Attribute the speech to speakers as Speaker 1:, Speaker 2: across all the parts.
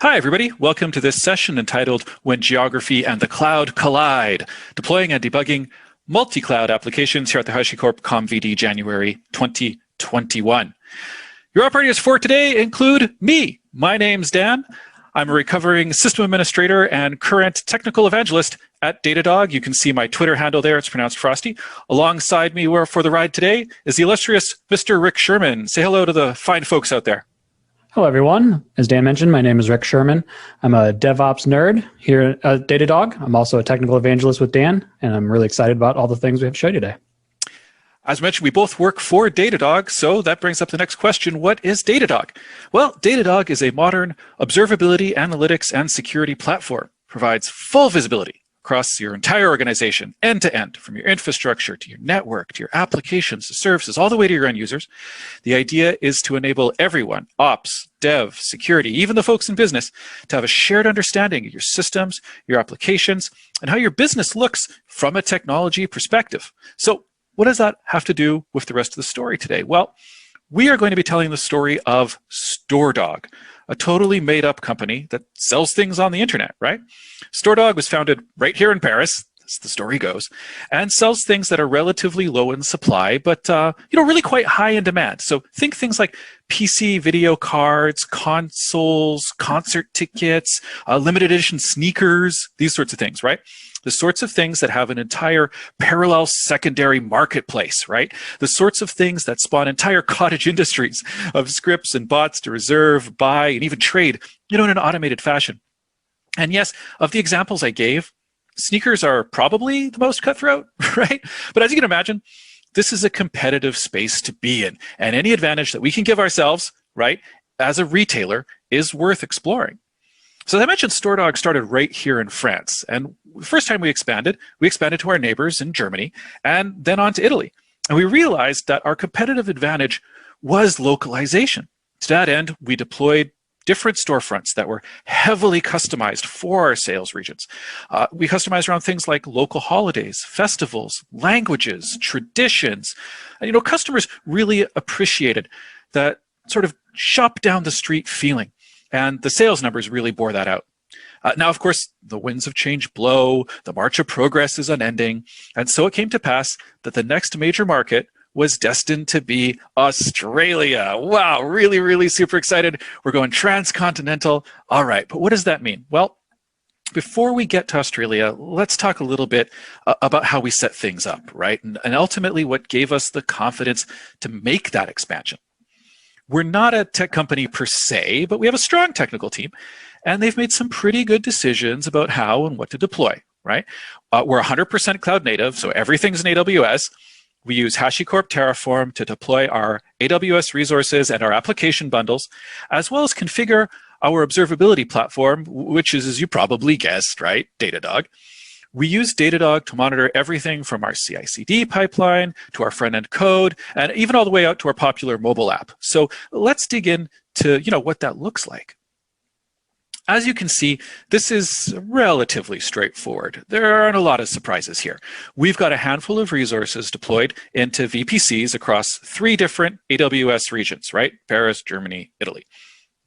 Speaker 1: Hi, everybody. Welcome to this session entitled When Geography and the Cloud Collide, deploying and debugging multi-cloud applications here at the HashiCorp ComVD January 2021. Your operators for today include me. My name's Dan. I'm a recovering system administrator and current technical evangelist at Datadog. You can see my Twitter handle there. It's pronounced Frosty. Alongside me for the ride today is the illustrious Mr. Rick Sherman. Say hello to the fine folks out there.
Speaker 2: Hello, everyone. As Dan mentioned, my name is Rick Sherman. I'm a DevOps nerd here at Datadog. I'm also a technical evangelist with Dan, and I'm really excited about all the things we have to show you today.
Speaker 1: As mentioned, we both work for Datadog, so that brings up the next question. What is Datadog? Well, Datadog is a modern observability, analytics, and security platform. Provides full visibility across your entire organization, end to end, from your infrastructure to your network, to your applications, to services, all the way to your end users. The idea is to enable everyone, ops, dev, security, even the folks in business, to have a shared understanding of your systems, your applications, and how your business looks from a technology perspective. So what does that have to do with the rest of the story today? Well, we are going to be telling the story of StoreDog, a totally made-up company that sells things on the internet, right? StoreDog was founded right here in Paris, as the story goes, and sells things that are relatively low in supply, but really quite high in demand. So think things like PC video cards, consoles, concert tickets, limited edition sneakers, these sorts of things, right? The sorts of things that have an entire parallel secondary marketplace, right? The sorts of things that spawn entire cottage industries of scripts and bots to reserve, buy, and even trade, in an automated fashion. And yes, of the examples I gave, sneakers are probably the most cutthroat, right? But as you can imagine, this is a competitive space to be in, and any advantage that we can give ourselves, right, as a retailer is worth exploring. So as I mentioned, StoreDog started right here in France, and the first time we expanded to our neighbors in Germany, and then on to Italy. And we realized that our competitive advantage was localization. To that end, we deployed different storefronts that were heavily customized for our sales regions. We customized around things like local holidays, festivals, languages, traditions. And, customers really appreciated that sort of shop down the street feeling. And the sales numbers really bore that out. Now, of course, the winds of change blow, the march of progress is unending, and so it came to pass that the next major market was destined to be Australia. Wow, really, really super excited. We're going transcontinental. All right, but what does that mean? Well, before we get to Australia, let's talk a little bit about how we set things up, right? And ultimately what gave us the confidence to make that expansion. We're not a tech company per se, but we have a strong technical team, and they've made some pretty good decisions about how and what to deploy, right? We're 100% cloud native, so everything's in AWS. We use HashiCorp Terraform to deploy our AWS resources and our application bundles, as well as configure our observability platform, which is, as you probably guessed, right, Datadog. We use Datadog to monitor everything from our CI/CD pipeline to our front-end code, and even all the way out to our popular mobile app. So let's dig into what that looks like. As you can see, this is relatively straightforward. There aren't a lot of surprises here. We've got a handful of resources deployed into VPCs across 3 different AWS regions, right? Paris, Germany, Italy.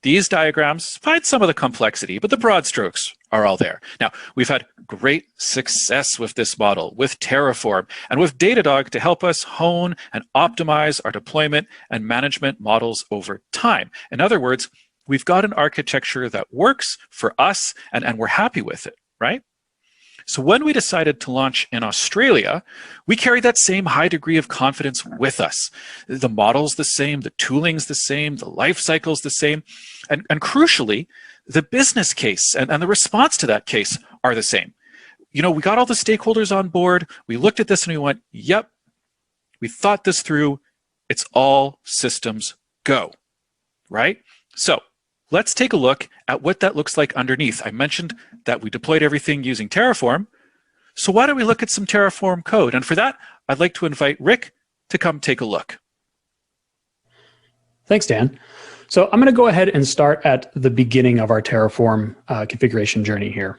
Speaker 1: These diagrams hide some of the complexity, but the broad strokes are all there. Now, we've had great success with this model, with Terraform, and with Datadog to help us hone and optimize our deployment and management models over time. In other words, we've got an architecture that works for us, and we're happy with it, right? So when we decided to launch in Australia, we carried that same high degree of confidence with us. The model's the same, the tooling's the same, the life cycle's the same, and crucially, the business case and the response to that case are the same. We got all the stakeholders on board, we looked at this and we went, yep, we thought this through, it's all systems go, right? So let's take a look at what that looks like underneath. I mentioned that we deployed everything using Terraform. So why don't we look at some Terraform code? And for that, I'd like to invite Rick to come take a look.
Speaker 2: Thanks, Dan. So I'm going to go ahead and start at the beginning of our Terraform configuration journey here.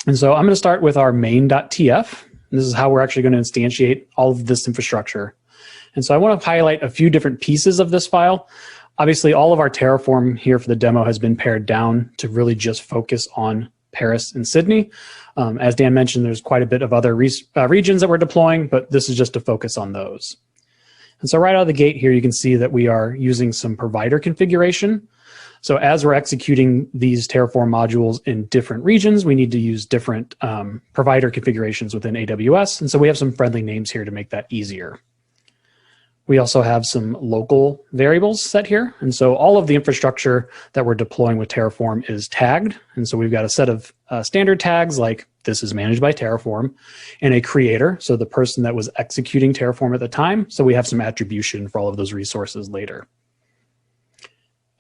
Speaker 2: And so I'm going to start with our main.tf. And this is how we're actually going to instantiate all of this infrastructure. And so I want to highlight a few different pieces of this file. Obviously, all of our Terraform here for the demo has been pared down to really just focus on Paris and Sydney. As Dan mentioned, there's quite a bit of other regions that we're deploying, but this is just to focus on those. And so right out of the gate here, you can see that we are using some provider configuration. So as we're executing these Terraform modules in different regions, we need to use different provider configurations within AWS. And so we have some friendly names here to make that easier. We also have some local variables set here. And so all of the infrastructure that we're deploying with Terraform is tagged. And so we've got a set of standard tags like this is managed by Terraform and a creator. So the person that was executing Terraform at the time. So we have some attribution for all of those resources later.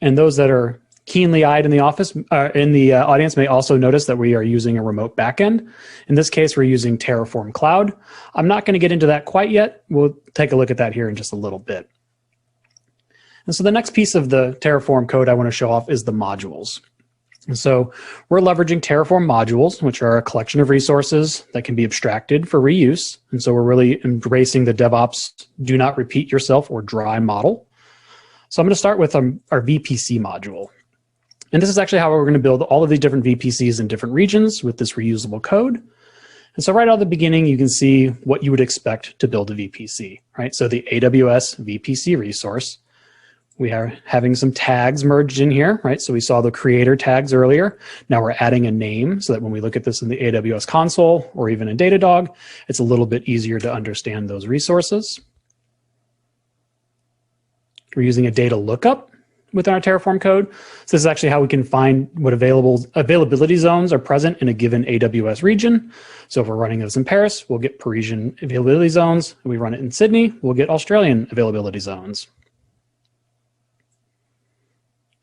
Speaker 2: And those that are keenly eyed in the audience may also notice that we are using a remote backend. In this case, we're using Terraform Cloud. I'm not going to get into that quite yet. We'll take a look at that here in just a little bit. And so the next piece of the Terraform code I want to show off is the modules. And so we're leveraging Terraform modules, which are a collection of resources that can be abstracted for reuse. And so we're really embracing the DevOps do not repeat yourself or dry model. So I'm going to start with our VPC module. And this is actually how we're going to build all of these different VPCs in different regions with this reusable code. And so right out of the beginning, you can see what you would expect to build a VPC, right? So the AWS VPC resource, we are having some tags merged in here, right? So we saw the creator tags earlier. Now we're adding a name so that when we look at this in the AWS console or even in Datadog, it's a little bit easier to understand those resources. We're using a data lookup within our Terraform code. So this is actually how we can find what availability zones are present in a given AWS region. So if we're running this in Paris, we'll get Parisian availability zones. If we run it in Sydney, we'll get Australian availability zones.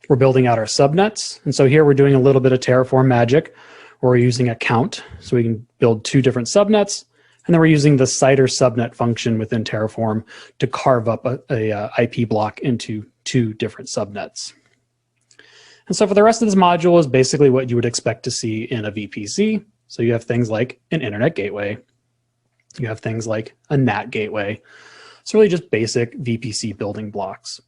Speaker 2: We're building out our subnets. And so here we're doing a little bit of Terraform magic where we're using a count. So we can build 2 different subnets. And then we're using the CIDR subnet function within Terraform to carve up a IP block into 2 different subnets. And so for the rest of this module is basically what you would expect to see in a VPC. So you have things like an internet gateway. You have things like a NAT gateway. It's really just basic VPC building blocks.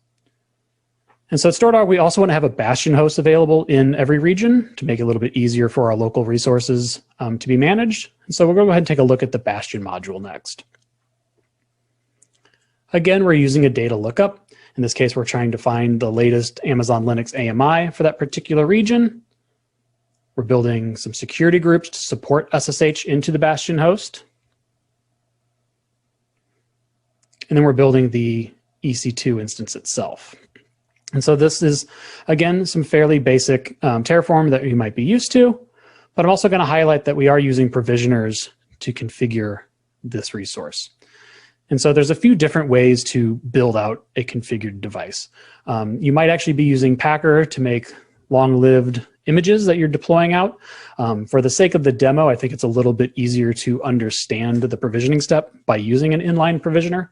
Speaker 2: And so at Datadog, we also want to have a bastion host available in every region to make it a little bit easier for our local resources to be managed. And so we're going to go ahead and take a look at the bastion module next. Again, we're using a data lookup. In this case, we're trying to find the latest Amazon Linux AMI for that particular region. We're building some security groups to support SSH into the bastion host. And then we're building the EC2 instance itself. And so this is, again, some fairly basic Terraform that you might be used to, but I'm also going to highlight that we are using provisioners to configure this resource. And so there's a few different ways to build out a configured device. You might actually be using Packer to make long-lived images that you're deploying out. For the sake of the demo, I think it's a little bit easier to understand the provisioning step by using an inline provisioner.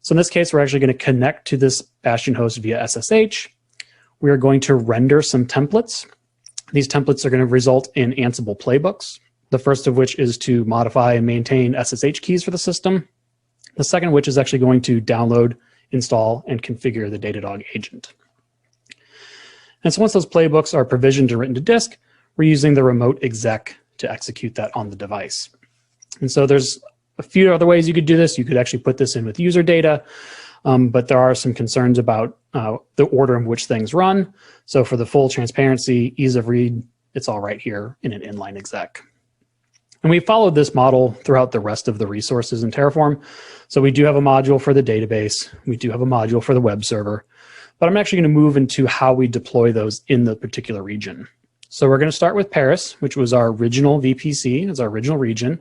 Speaker 2: So in this case, we're actually going to connect to this bastion host via SSH. We are going to render some templates. These templates are going to result in Ansible playbooks. The first of which is to modify and maintain SSH keys for the system. The second of which is actually going to download, install, and configure the Datadog agent. And so once those playbooks are provisioned and written to disk, we're using the remote exec to execute that on the device. And so there's a few other ways you could do this. You could actually put this in with user data, but there are some concerns about the order in which things run. So for the full transparency, ease of read, it's all right here in an inline exec. And we followed this model throughout the rest of the resources in Terraform. So we do have a module for the database. We do have a module for the web server, but I'm actually going to move into how we deploy those in the particular region. So we're going to start with Paris, which was our original VPC, it's our original region.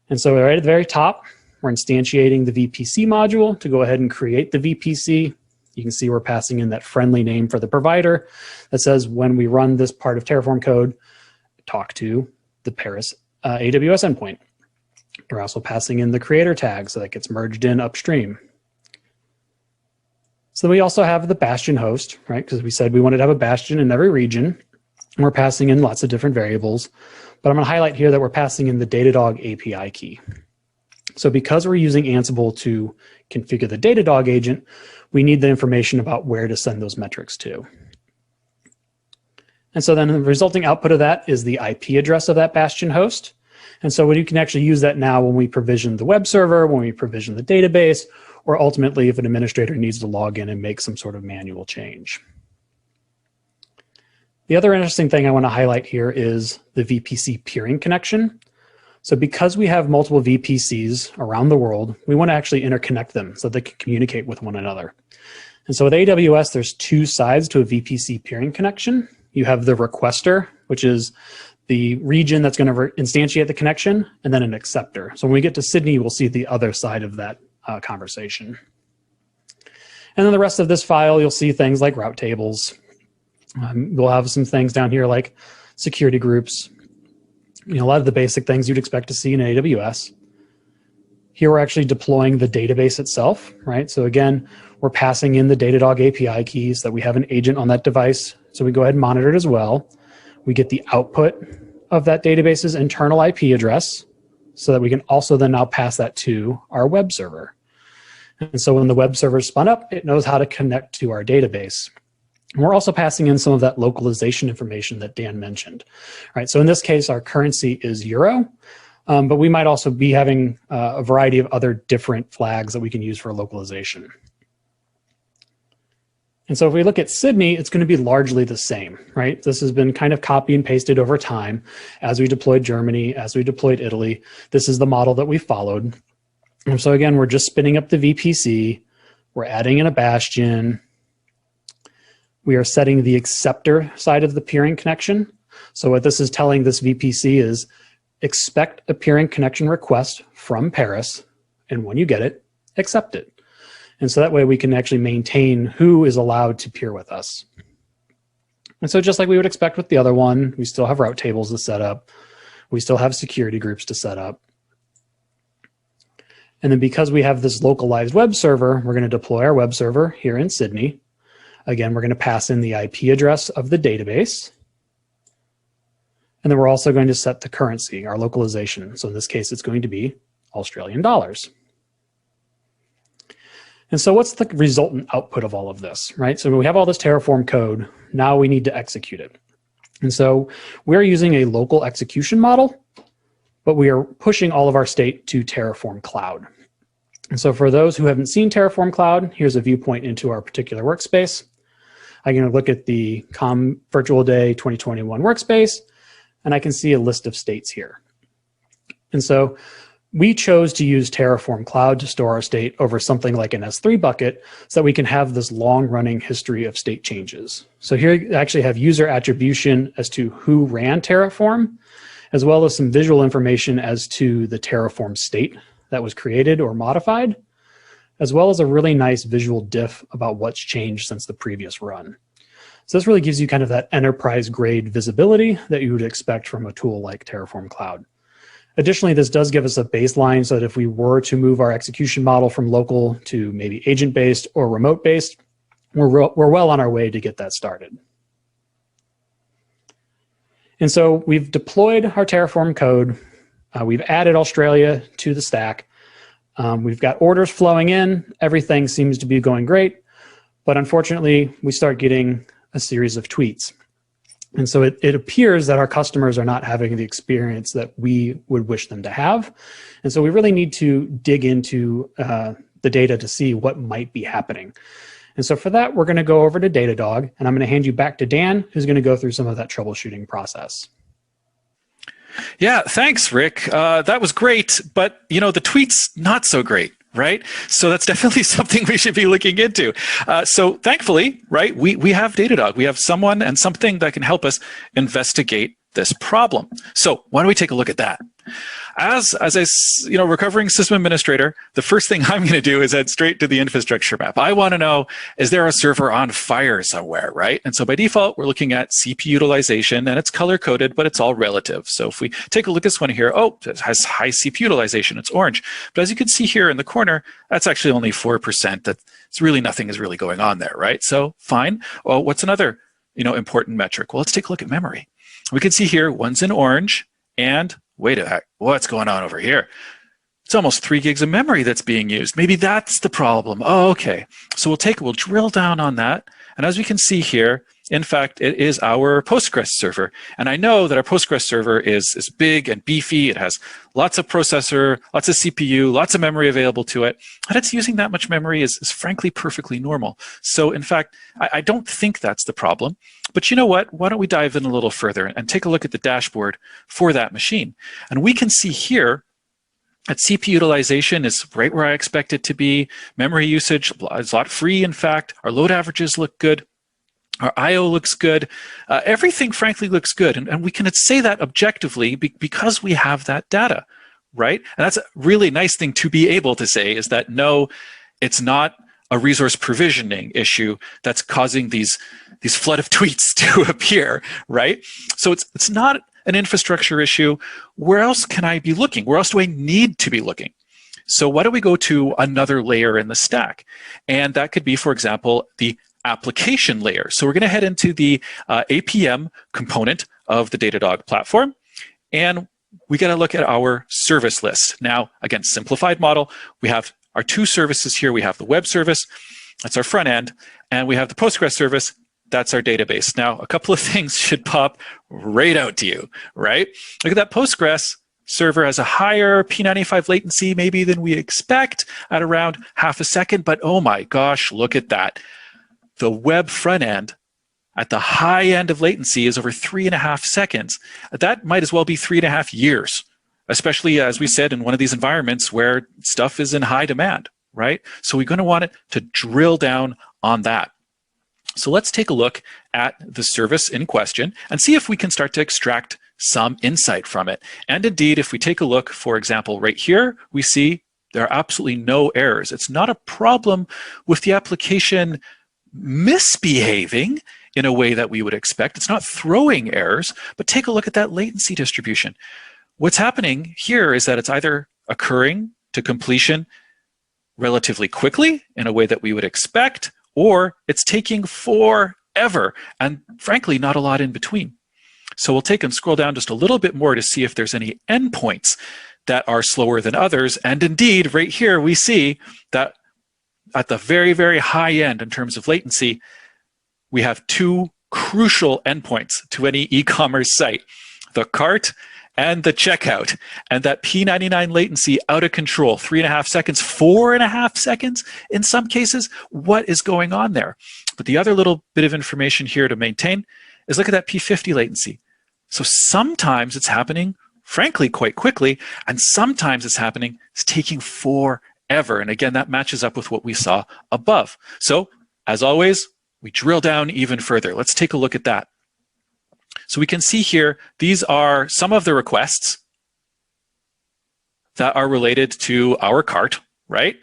Speaker 2: And so right at the very top, we're instantiating the VPC module to go ahead and create the VPC. You can see we're passing in that friendly name for the provider that says when we run this part of Terraform code, talk to the Paris AWS endpoint. We're also passing in the creator tag so that gets merged in upstream. So we also have the bastion host, right? Because we said we wanted to have a bastion in every region. And we're passing in lots of different variables. But I'm going to highlight here that we're passing in the Datadog API key. So because we're using Ansible to configure the Datadog agent, we need the information about where to send those metrics to. And so then the resulting output of that is the IP address of that bastion host. And so you can actually use that now when we provision the web server, when we provision the database, or ultimately if an administrator needs to log in and make some sort of manual change. The other interesting thing I want to highlight here is the VPC peering connection. So because we have multiple VPCs around the world, we want to actually interconnect them so they can communicate with one another. And so with AWS, there's two sides to a VPC peering connection. You have the requester, which is the region that's going to instantiate the connection, and then an acceptor. So when we get to Sydney, we'll see the other side of that conversation. And then the rest of this file, you'll see things like route tables. We'll have some things down here like security groups, a lot of the basic things you'd expect to see in AWS. Here we're actually deploying the database itself, right? So again, we're passing in the Datadog API keys that we have an agent on that device. So we go ahead and monitor it as well. We get the output of that database's internal IP address so that we can also then now pass that to our web server. And so when the web server is spun up, it knows how to connect to our database. And we're also passing in some of that localization information that Dan mentioned. All right, so in this case, our currency is euro, but we might also be having a variety of other different flags that we can use for localization. And so if we look at Sydney, it's going to be largely the same, right? This has been kind of copy and pasted over time as we deployed Germany, as we deployed Italy. This is the model that we followed. And so again, we're just spinning up the VPC. We're adding in a bastion. We are setting the acceptor side of the peering connection. So what this is telling this VPC is expect a peering connection request from Paris, and when you get it, accept it. And so that way we can actually maintain who is allowed to peer with us. And so just like we would expect with the other one, we still have route tables to set up. We still have security groups to set up. And then because we have this localized web server, we're going to deploy our web server here in Sydney. Again, we're going to pass in the IP address of the database. And then we're also going to set the currency, our localization. So in this case, it's going to be Australian dollars. And so what's the resultant output of all of this, right? So we have all this Terraform code. Now we need to execute it. And so we're using a local execution model, but we are pushing all of our state to Terraform Cloud. And so for those who haven't seen Terraform Cloud, here's a viewpoint into our particular workspace. I'm going to look at the Virtual Day 2021 workspace, and I can see a list of states here. And so we chose to use Terraform Cloud to store our state over something like an S3 bucket so that we can have this long-running history of state changes. So here you actually have user attribution as to who ran Terraform, as well as some visual information as to the Terraform state that was created or modified, as well as a really nice visual diff about what's changed since the previous run. So this really gives you kind of that enterprise-grade visibility that you would expect from a tool like Terraform Cloud. Additionally, this does give us a baseline so that if we were to move our execution model from local to maybe agent-based or remote-based, we're well on our way to get that started. And so we've deployed our Terraform code. We've added Australia to the stack. We've got orders flowing in. Everything seems to be going great. But unfortunately, we start getting a series of tweets. And so it appears that our customers are not having the experience that we would wish them to have. And so we really need to dig into the data to see what might be happening. And so for that, we're going to go over to Datadog, and I'm going to hand you back to Dan, who's going to go through some of that troubleshooting process.
Speaker 1: Yeah, thanks, Rick. That was great, but the tweet's not so great, right? So that's definitely something we should be looking into. So thankfully, right, we have Datadog. We have someone and something that can help us investigate this problem. So why don't we take a look at that? As a recovering system administrator, the first thing I'm going to do is head straight to the infrastructure map. I want to know, is there a server on fire somewhere, right? And so by default, we're looking at CPU utilization, and it's color-coded, but it's all relative. So if we take a look at this one here, oh, it has high CPU utilization, it's orange. But as you can see here in the corner, that's actually only 4%. That's really nothing is really going on there, right? So fine. Well, what's another important metric? Well, let's take a look at memory. We can see here, one's in orange, and wait a heck, what's going on over here? It's almost 3 gigs of memory that's being used. Maybe that's the problem. Oh, okay. So we'll drill down on that. And as we can see here, in fact, it is our Postgres server. And I know that our Postgres server is big and beefy. It has lots of processor, lots of CPU, lots of memory available to it. And it's using that much memory is frankly perfectly normal. So in fact, I don't think that's the problem. But you know what? Why don't we dive in a little further and take a look at the dashboard for that machine. And we can see here that CPU utilization is right where I expect it to be. Memory usage is a lot free, in fact. Our load averages look good. Our I/O looks good. Everything, frankly, looks good. And we can say that objectively because we have that data, right? And that's a really nice thing to be able to say, is that no, it's not a resource provisioning issue that's causing these flood of tweets to appear, right? So it's not an infrastructure issue. Where else can I be looking? Where else do I need to be looking? So why don't we go to another layer in the stack? And that could be, for example, the application layer. So we're going to head into the APM component of the Datadog platform, and we got to look at our service list. Now, again, simplified model. We have our 2 services here. We have the web service, that's our front end, and we have the Postgres service, that's our database. Now, a couple of things should pop right out to you, right? Look at that Postgres server has a higher P95 latency maybe than we expect at around half a second, but oh my gosh, look at that. The web front end at the high end of latency is over 3.5 seconds. That might as well be 3.5 years, especially as we said in one of these environments where stuff is in high demand, right? So we're going to want it to drill down on that. So let's take a look at the service in question and see if we can start to extract some insight from it. And indeed, if we take a look, for example, right here, we see there are absolutely no errors. It's not a problem with the application misbehaving in a way that we would expect. It's not throwing errors, but take a look at that latency distribution. What's happening here is that it's either occurring to completion relatively quickly in a way that we would expect, or it's taking forever, and frankly, not a lot in between. So we'll take and scroll down just a little bit more to see if there's any endpoints that are slower than others. And indeed, right here, we see that at the very, very high end in terms of latency, we have 2 crucial endpoints to any e-commerce site, the cart and the checkout. And that P99 latency out of control, 3.5 seconds, 4.5 seconds in some cases. What is going on there? But the other little bit of information here to maintain is look at that P50 latency. So sometimes it's happening, frankly, quite quickly, and sometimes it's taking forever. And again, that matches up with what we saw above. So as always, we drill down even further. Let's take a look at that. So we can see here, these are some of the requests that are related to our cart, right?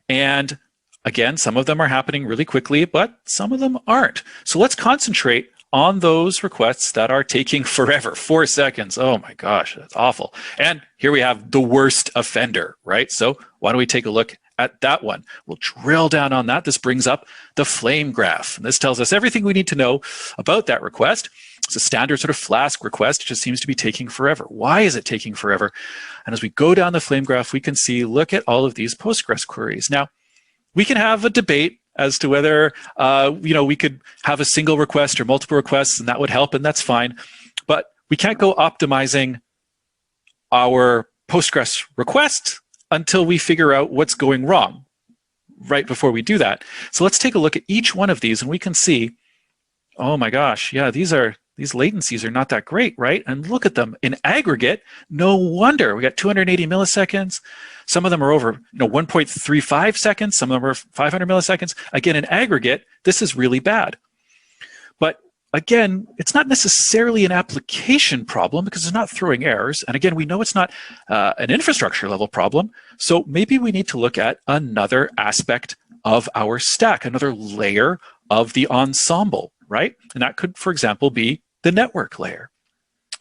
Speaker 1: And again, some of them are happening really quickly, but some of them aren't. So let's concentrate on those requests that are taking forever, 4 seconds. Oh my gosh, that's awful. And here we have the worst offender, right? So why don't we take a look at that one? We'll drill down on that. This brings up the flame graph. And this tells us everything we need to know about that request. It's a standard sort of Flask request. It just seems to be taking forever. Why is it taking forever? And as we go down the flame graph, we can see, look at all of these Postgres queries. Now, we can have a debate as to whether we could have a single request or multiple requests, and that would help, and that's fine. But we can't go optimizing our Postgres request until we figure out what's going wrong right before we do that. So let's take a look at each one of these, and we can see, oh my gosh, yeah, these latencies are not that great, right? And look at them in aggregate. No wonder we got 280 milliseconds. Some of them are over 1.35 seconds. Some of them are 500 milliseconds. Again, in aggregate, this is really bad. But again, it's not necessarily an application problem because it's not throwing errors. And again, we know it's not an infrastructure level problem. So maybe we need to look at another aspect of our stack, another layer of the ensemble, right? And that could, for example, be the network layer.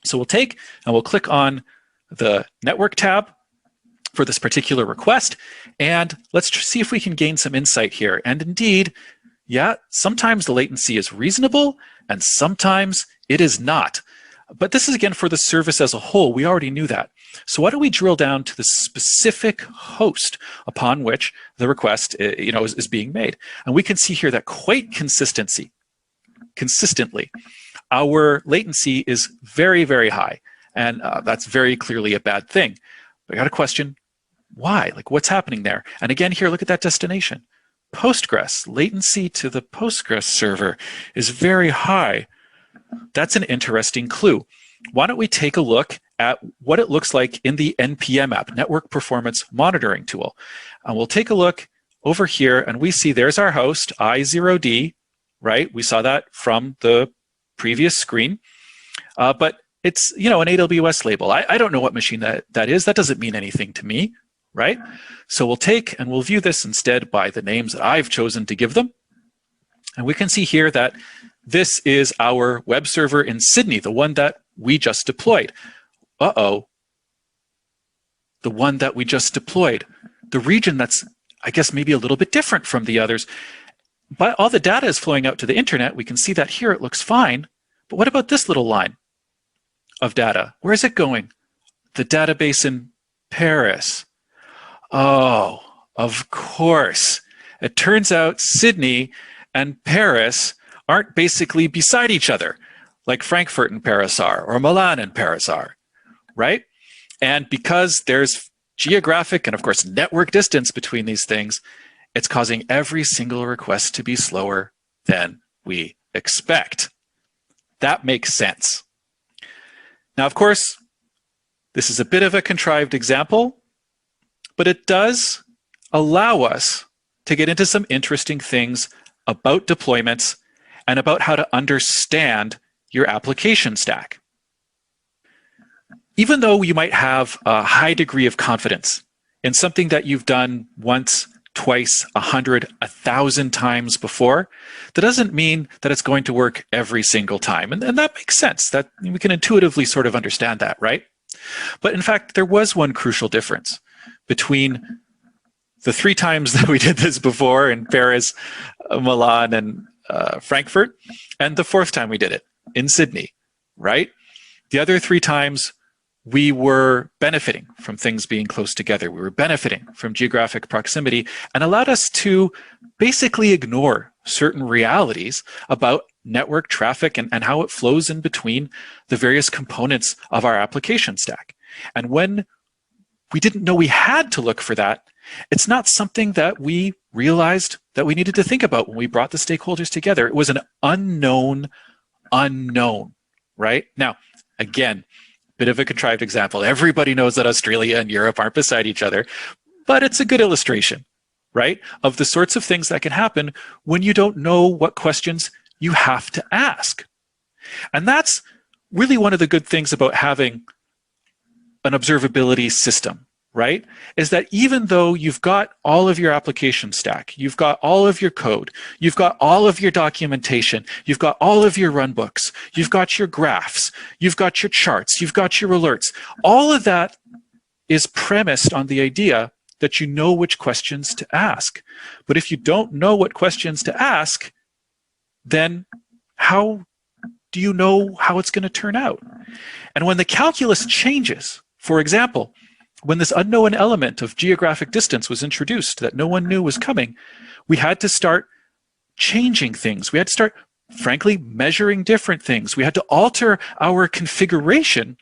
Speaker 1: So we'll take and we'll click on the network tab for this particular request, and let's see if we can gain some insight here. And indeed, yeah, sometimes the latency is reasonable and sometimes it is not. But this is again for the service as a whole. We already knew that. So why don't we drill down to the specific host upon which the request is being made. And we can see here that quite consistently, our latency is very, very high. And that's very clearly a bad thing. But I got a question, why? Like, what's happening there? And again, here, look at that destination. Postgres, latency to the Postgres server is very high. That's an interesting clue. Why don't we take a look at what it looks like in the NPM app, Network Performance Monitoring Tool. And we'll take a look over here, and we see there's our host, I0D, right? We saw that from the previous screen. But it's, an AWS label. I don't know what machine that is. That doesn't mean anything to me, right? So we'll take and we'll view this instead by the names that I've chosen to give them. And we can see here that this is our web server in Sydney, the one that we just deployed. Uh-oh. The one that we just deployed. The region that's, I guess, maybe a little bit different from the others. But all the data is flowing out to the internet. We can see that here it looks fine. But what about this little line of data? Where is it going? The database in Paris. Oh, of course. It turns out Sydney and Paris aren't basically beside each other, like Frankfurt and Paris are, or Milan and Paris are, right? And because there's geographic and, of course, network distance between these things, it's causing every single request to be slower than we expect. That makes sense. Now, of course, this is a bit of a contrived example, but it does allow us to get into some interesting things about deployments and about how to understand your application stack. Even though you might have a high degree of confidence in something that you've done once, twice, 100, 1,000 times before, that doesn't mean that it's going to work every single time. And that makes sense. That we can intuitively sort of understand that, right? But in fact, there was one crucial difference between the 3 times that we did this before in Paris, Milan, and Frankfurt, and the 4th time we did it in Sydney, right? The other 3 times, we were benefiting from things being close together. We were benefiting from geographic proximity and allowed us to basically ignore certain realities about network traffic and how it flows in between the various components of our application stack. And when we didn't know we had to look for that, it's not something that we realized that we needed to think about when we brought the stakeholders together. It was an unknown, right? Now, again, bit of a contrived example. Everybody knows that Australia and Europe aren't beside each other, but it's a good illustration, right, of the sorts of things that can happen when you don't know what questions you have to ask. And that's really one of the good things about having an observability system, right, is that even though you've got all of your application stack, you've got all of your code, you've got all of your documentation, you've got all of your runbooks, you've got your graphs, you've got your charts, you've got your alerts, all of that is premised on the idea that you know which questions to ask. But if you don't know what questions to ask, then how do you know how it's going to turn out? And when the calculus changes, for example, when this unknown element of geographic distance was introduced that no one knew was coming, we had to start changing things. We had to start, frankly, measuring different things. We had to alter our configuration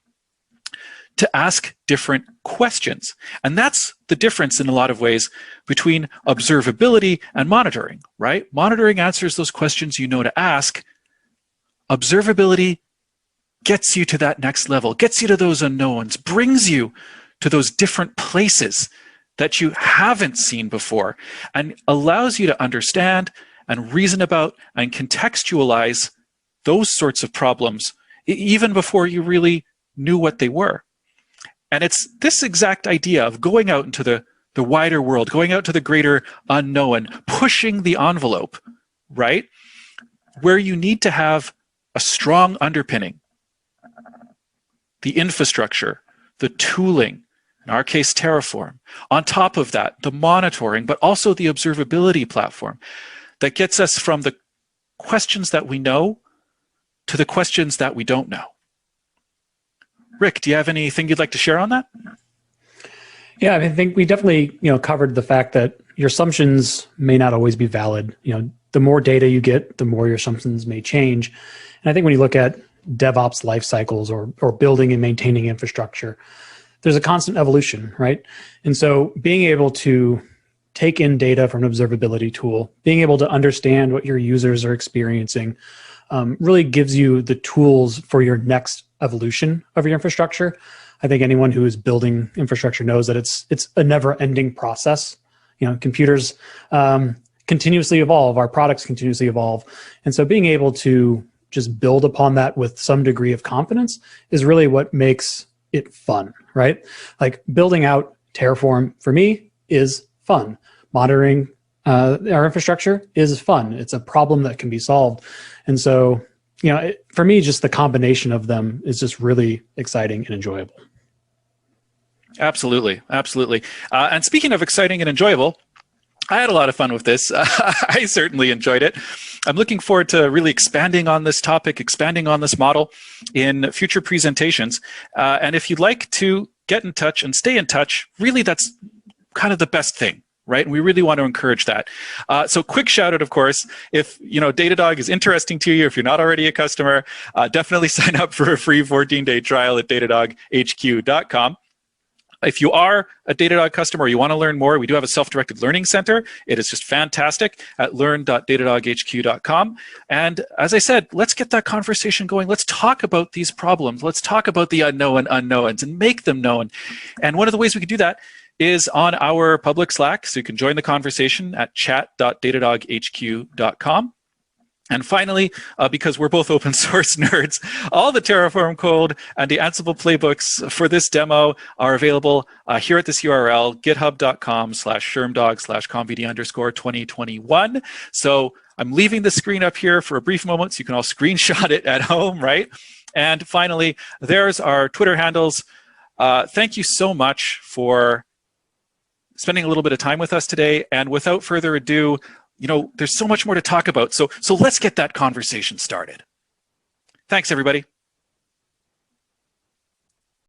Speaker 1: to ask different questions. And that's the difference in a lot of ways between observability and monitoring, right? Monitoring answers those questions you know to ask. Observability gets you to that next level, gets you to those unknowns, brings you to those different places that you haven't seen before, and allows you to understand and reason about and contextualize those sorts of problems even before you really knew what they were. And it's this exact idea of going out into the wider world, going out to the greater unknown, pushing the envelope, right? Where you need to have a strong underpinning, the infrastructure, the tooling, in our case, Terraform. On top of that, the monitoring, but also the observability platform that gets us from the questions that we know to the questions that we don't know. Rick, do you have anything you'd like to share on that?
Speaker 2: Yeah, I think we definitely, covered the fact that your assumptions may not always be valid. The more data you get, the more your assumptions may change. And I think when you look at DevOps life cycles or building and maintaining infrastructure, there's a constant evolution, right? And so being able to take in data from an observability tool, being able to understand what your users are experiencing, really gives you the tools for your next evolution of your infrastructure. I think anyone who is building infrastructure knows that it's a never-ending process. Computers continuously evolve, our products continuously evolve. And so being able to just build upon that with some degree of confidence is really what makes it fun, right? Like building out Terraform for me is fun. Monitoring our infrastructure is fun. It's a problem that can be solved. And so, for me, just the combination of them is just really exciting and enjoyable.
Speaker 1: Absolutely, absolutely. And speaking of exciting and enjoyable, I had a lot of fun with this. I certainly enjoyed it. I'm looking forward to really expanding on this topic, expanding on this model in future presentations. And if you'd like to get in touch and stay in touch, really that's kind of the best thing, right? And we really want to encourage that. So quick shout out, of course, if Datadog is interesting to you, if you're not already a customer, definitely sign up for a free 14-day trial at datadoghq.com. If you are a Datadog customer or you want to learn more, we do have a self-directed learning center. It is just fantastic at learn.datadoghq.com. And as I said, let's get that conversation going. Let's talk about these problems. Let's talk about the unknown unknowns and make them known. And one of the ways we can do that is on our public Slack. So you can join the conversation at chat.datadoghq.com. And finally, because we're both open source nerds, all the Terraform code and the Ansible playbooks for this demo are available here at this URL, github.com/shermdog/convd_2021. So I'm leaving the screen up here for a brief moment so you can all screenshot it at home, right? And finally, there's our Twitter handles. Thank you so much for spending a little bit of time with us today. And without further ado, there's so much more to talk about. So let's get that conversation started. Thanks, everybody.